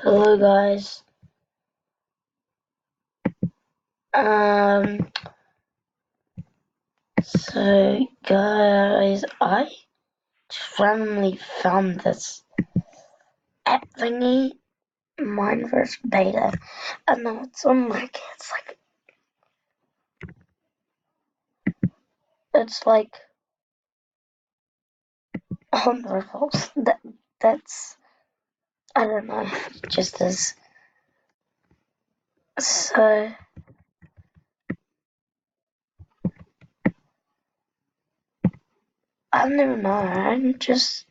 Hello guys. Um guys, I just randomly found this app thingy, Mineverse beta, and now it's on it's like on Revolves. That's I don't know, just as so I don't even know, I'm just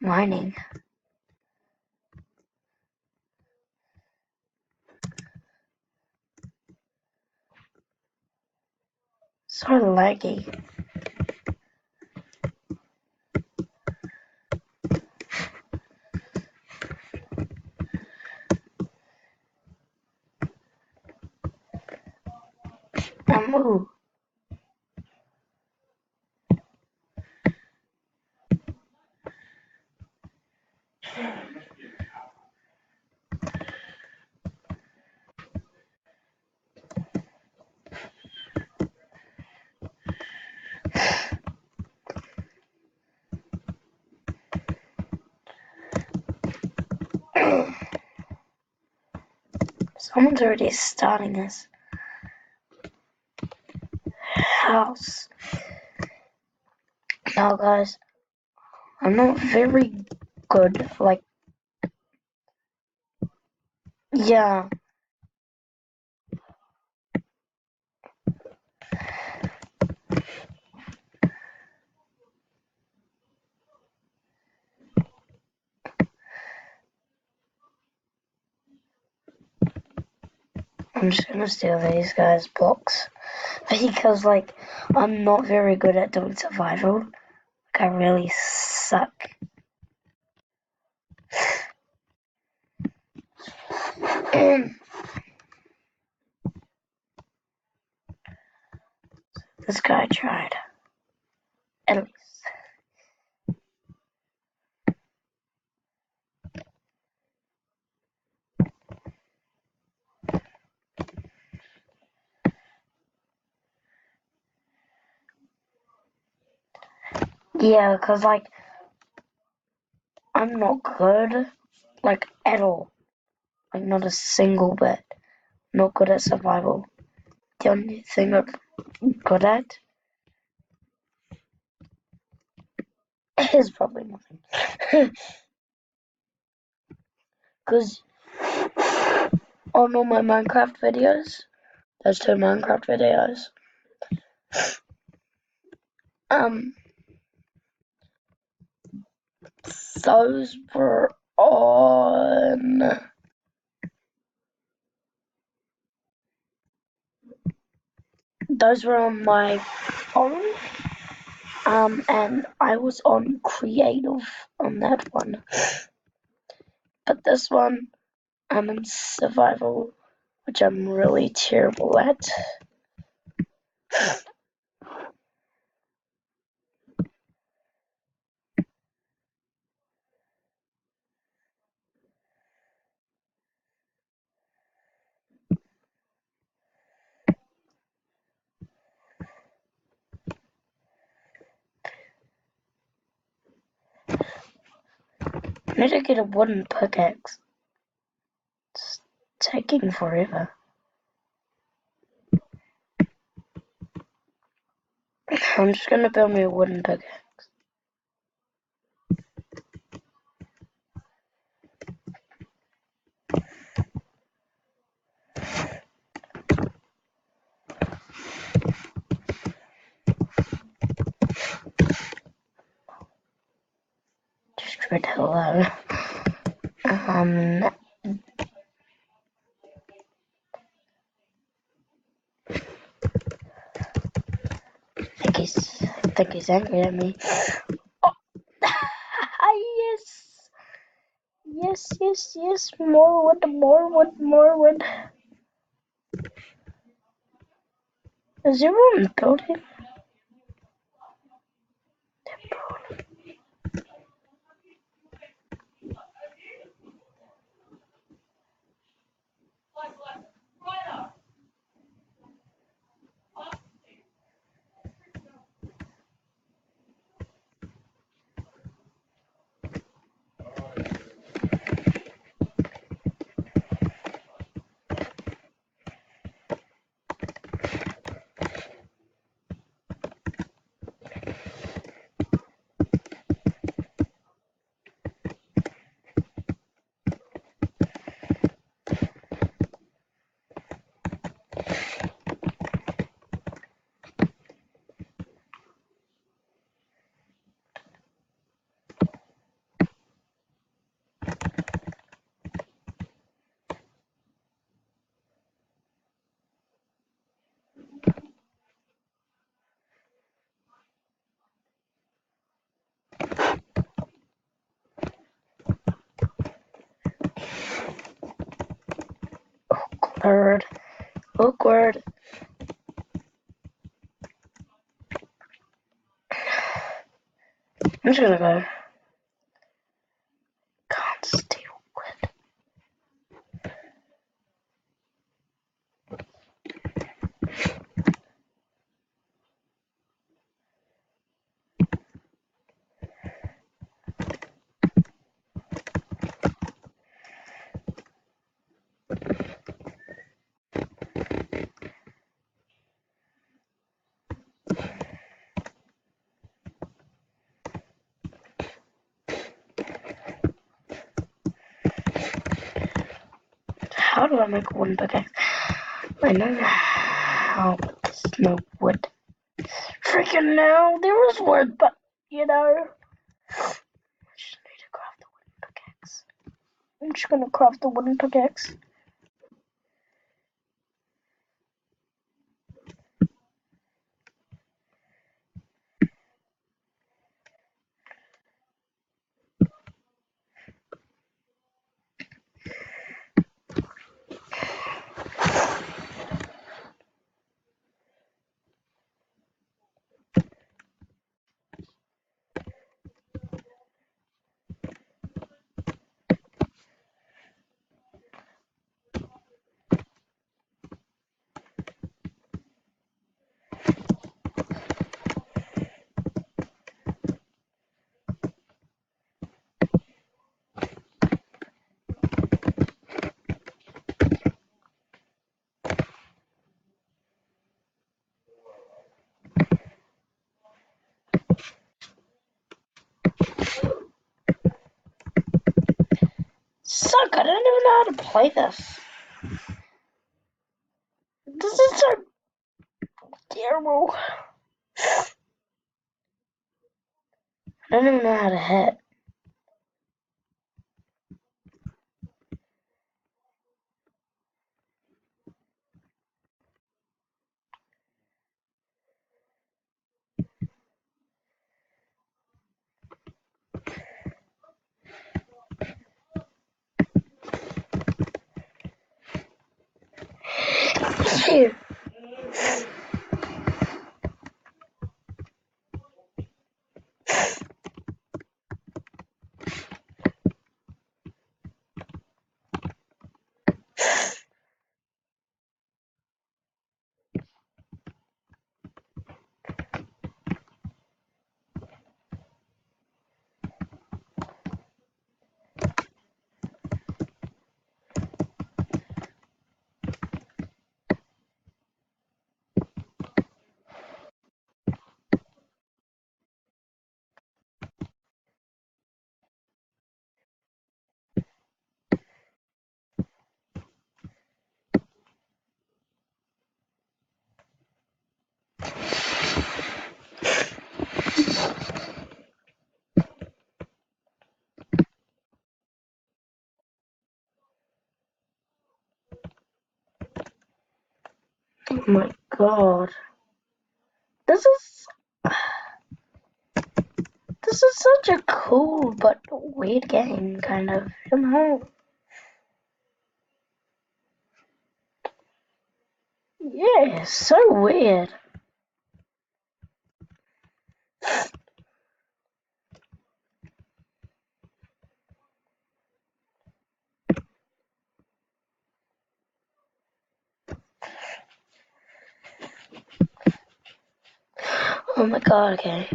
mining. Sort of laggy. Ooh. Someone's already starting this house. Now guys, I'm not very good, yeah. I'm just gonna steal these guys' blocks because I'm not very good at doing survival. I really suck. This guy tried. At least. Yeah, because I'm not good, at all. Not a single bit. Not good at survival. The only thing I'm good at is probably nothing. Because on all my Minecraft videos, there's 2 Minecraft videos. Those were on my phone, and I was on creative on that one. But this one, I'm in survival, which I'm really terrible at. I need to get a wooden pickaxe. It's taking forever. I'm just gonna build me a wooden pickaxe. Just read hello. I think he's angry at me. Oh. Yes! Yes. More wood. Is everyone building? Bird. Awkward. I'm just gonna go. Can't steal quit. How do I make a wooden pickaxe? I know how, but there's no wood. Freaking no, there was wood, but you know. I just need to craft a wooden pickaxe. I'm just gonna craft a wooden pickaxe. Suck, I don't even know how to play this. This is so terrible. I don't even know how to hit. Here. Oh my god. This is such a cool but weird game, kind of, you know? Yeah, so weird. Oh my god, okay.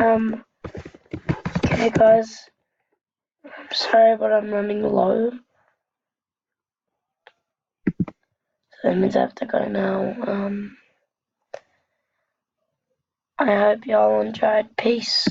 Okay guys, I'm sorry but I'm running low. So that means I have to go now. I hope y'all enjoyed. Peace.